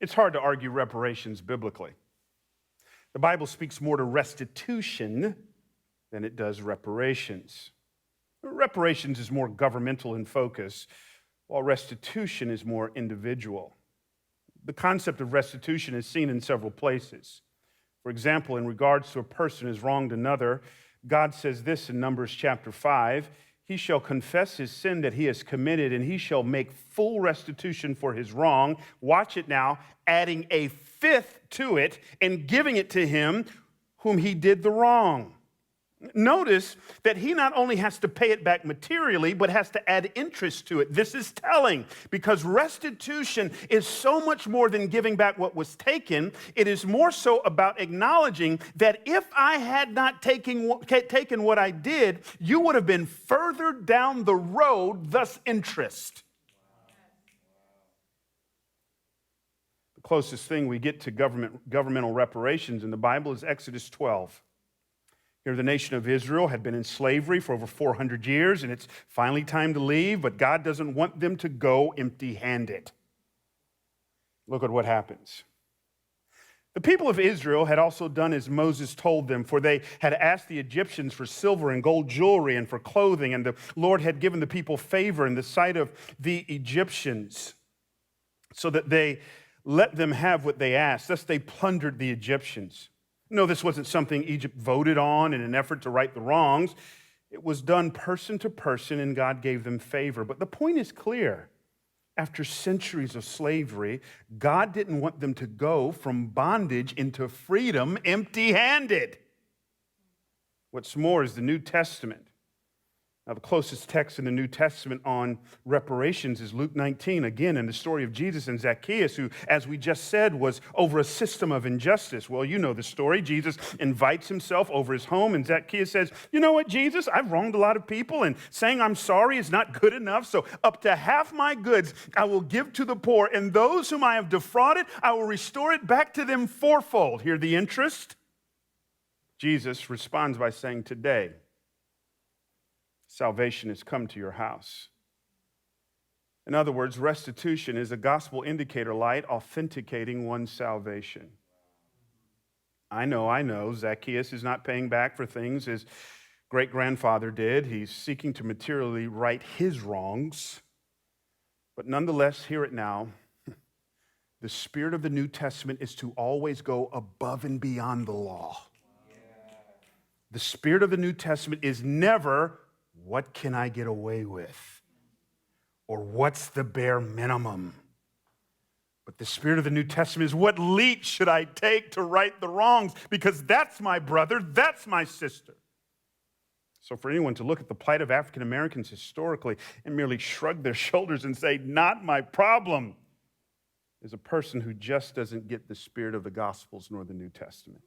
It's hard to argue reparations biblically. The Bible speaks more to restitution than it does reparations. Reparations is more governmental in focus, while restitution is more individual. The concept of restitution is seen in several places. For example, in regards to a person who has wronged another, God says this in Numbers chapter 5, he shall confess his sin that he has committed, and he shall make full restitution for his wrong. Watch it now, adding a fifth to it and giving it to him whom he did the wrong. Notice that he not only has to pay it back materially, but has to add interest to it. This is telling, because restitution is so much more than giving back what was taken. It is more so about acknowledging that if I had not taken what I did, you would have been further down the road, thus interest. The closest thing we get to governmental reparations in the Bible is Exodus 12. Here, the nation of Israel had been in slavery for over 400 years, and it's finally time to leave, but God doesn't want them to go empty-handed. Look at what happens. The people of Israel had also done as Moses told them, for they had asked the Egyptians for silver and gold jewelry and for clothing, and the Lord had given the people favor in the sight of the Egyptians, so that they let them have what they asked. Thus they plundered the Egyptians. No, this wasn't something Egypt voted on in an effort to right the wrongs. It was done person to person, and God gave them favor. But the point is clear. After centuries of slavery, God didn't want them to go from bondage into freedom empty-handed. What's more is the New Testament. Now, the closest text in the New Testament on reparations is Luke 19, again, in the story of Jesus and Zacchaeus, who, as we just said, was over a system of injustice. Well, you know the story. Jesus invites himself over his home, and Zacchaeus says, you know what, Jesus, I've wronged a lot of people, and saying I'm sorry is not good enough, so up to half my goods I will give to the poor, and those whom I have defrauded, I will restore it back to them fourfold. Hear the interest? Jesus responds by saying, today, salvation has come to your house. In other words, restitution is a gospel indicator light authenticating one's salvation. I know, Zacchaeus is not paying back for things his great-grandfather did. He's seeking to materially right his wrongs. But nonetheless, hear it now. The spirit of the New Testament is to always go above and beyond the law. The spirit of the New Testament is never, what can I get away with? Or what's the bare minimum? But the spirit of the New Testament is, what leap should I take to right the wrongs? Because that's my brother, that's my sister. So for anyone to look at the plight of African Americans historically and merely shrug their shoulders and say, not my problem, is a person who just doesn't get the spirit of the Gospels nor the New Testament.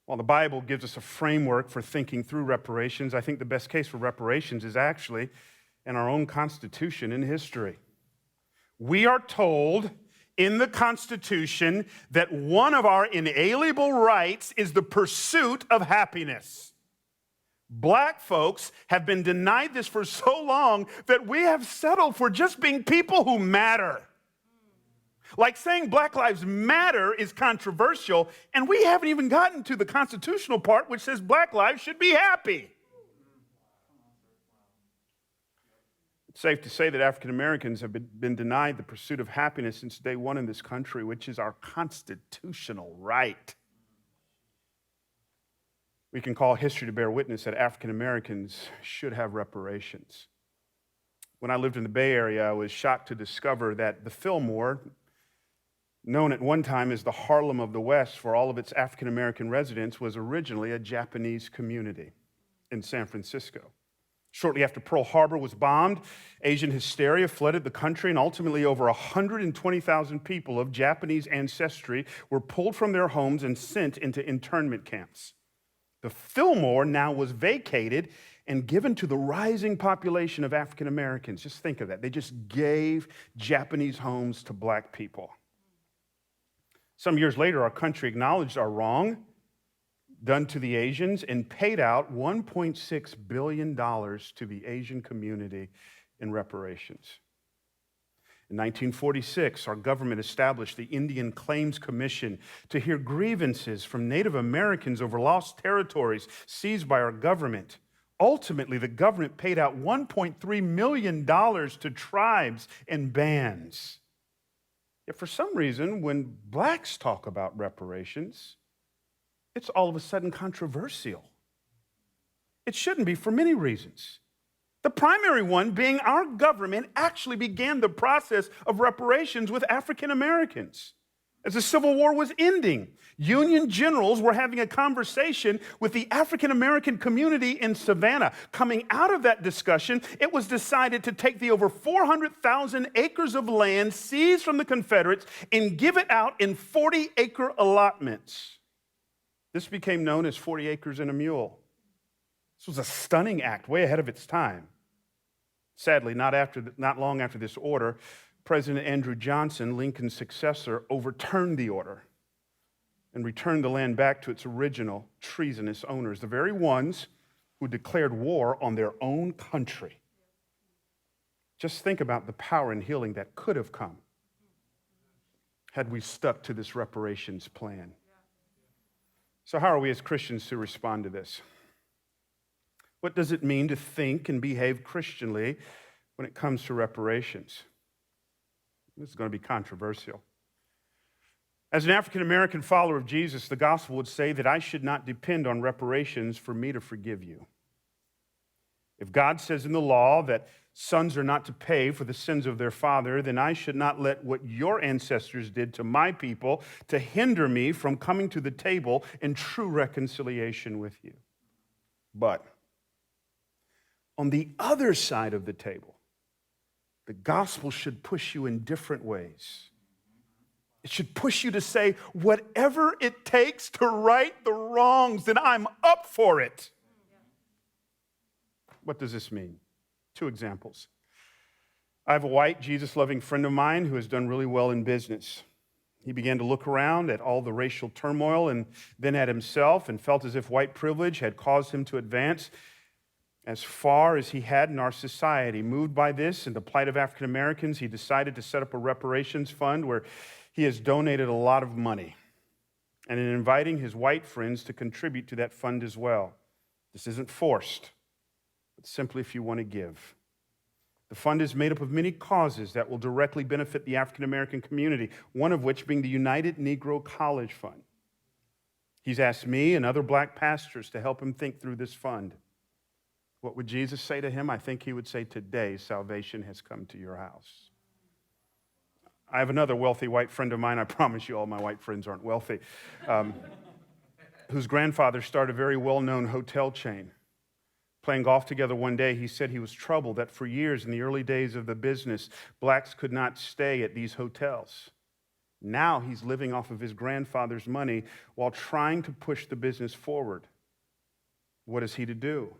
While the Bible gives us a framework for thinking through reparations, I think the best case for reparations is actually in our own Constitution and history. We are told in the Constitution that one of our inalienable rights is the pursuit of happiness. Black folks have been denied this for so long that we have settled for just being people who matter. Like saying Black Lives Matter is controversial, and we haven't even gotten to the constitutional part which says Black lives should be happy. It's safe to say that African Americans have been denied the pursuit of happiness since day one in this country, which is our constitutional right. We can call history to bear witness that African Americans should have reparations. When I lived in the Bay Area, I was shocked to discover that the Fillmore, known at one time as the Harlem of the West for all of its African American residents, was originally a Japanese community in San Francisco. Shortly after Pearl Harbor was bombed, Asian hysteria flooded the country, and ultimately over 120,000 people of Japanese ancestry were pulled from their homes and sent into internment camps. The Fillmore now was vacated and given to the rising population of African Americans. Just think of that. They just gave Japanese homes to Black people. Some years later, our country acknowledged our wrong done to the Asians and paid out $1.6 billion to the Asian community in reparations. In 1946, our government established the Indian Claims Commission to hear grievances from Native Americans over lost territories seized by our government. Ultimately, the government paid out $1.3 million to tribes and bands. Yet for some reason, when blacks talk about reparations, it's all of a sudden controversial. It shouldn't be for many reasons. The primary one being our government actually began the process of reparations with African Americans. As the Civil War was ending, Union generals were having a conversation with the African American community in Savannah. Coming out of that discussion, it was decided to take the over 400,000 acres of land seized from the Confederates and give it out in 40-acre allotments. This became known as 40 acres and a mule. This was a stunning act, way ahead of its time. Sadly, not long after this order, President Andrew Johnson, Lincoln's successor, overturned the order and returned the land back to its original treasonous owners, the very ones who declared war on their own country. Just think about the power and healing that could have come had we stuck to this reparations plan. So how are we as Christians to respond to this? What does it mean to think and behave Christianly when it comes to reparations? This is going to be controversial. As an African American follower of Jesus, the gospel would say that I should not depend on reparations for me to forgive you. If God says in the law that sons are not to pay for the sins of their father, then I should not let what your ancestors did to my people to hinder me from coming to the table in true reconciliation with you. But on the other side of the table, the gospel should push you in different ways. It should push you to say, whatever it takes to right the wrongs, then I'm up for it. What does this mean? 2 examples. I have a white, Jesus-loving friend of mine who has done really well in business. He began to look around at all the racial turmoil and then at himself and felt as if white privilege had caused him to advance as far as he had in our society. Moved by this and the plight of African Americans, he decided to set up a reparations fund where he has donated a lot of money and in inviting his white friends to contribute to that fund as well. This isn't forced, but simply if you want to give. The fund is made up of many causes that will directly benefit the African American community, one of which being the United Negro College Fund. He's asked me and other black pastors to help him think through this fund. What would Jesus say to him? I think he would say, today salvation has come to your house. I have another wealthy white friend of mine. I promise you all my white friends aren't wealthy. Whose grandfather started a very well-known hotel chain. Playing golf together one day, he said he was troubled that for years in the early days of the business, blacks could not stay at these hotels. Now he's living off of his grandfather's money while trying to push the business forward. What is he to do?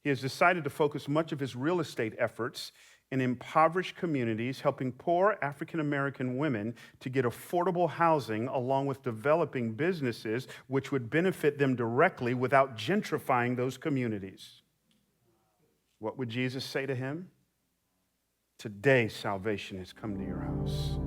He has decided to focus much of his real estate efforts in impoverished communities, helping poor African American women to get affordable housing along with developing businesses which would benefit them directly without gentrifying those communities. What would Jesus say to him? Today salvation has come to your house.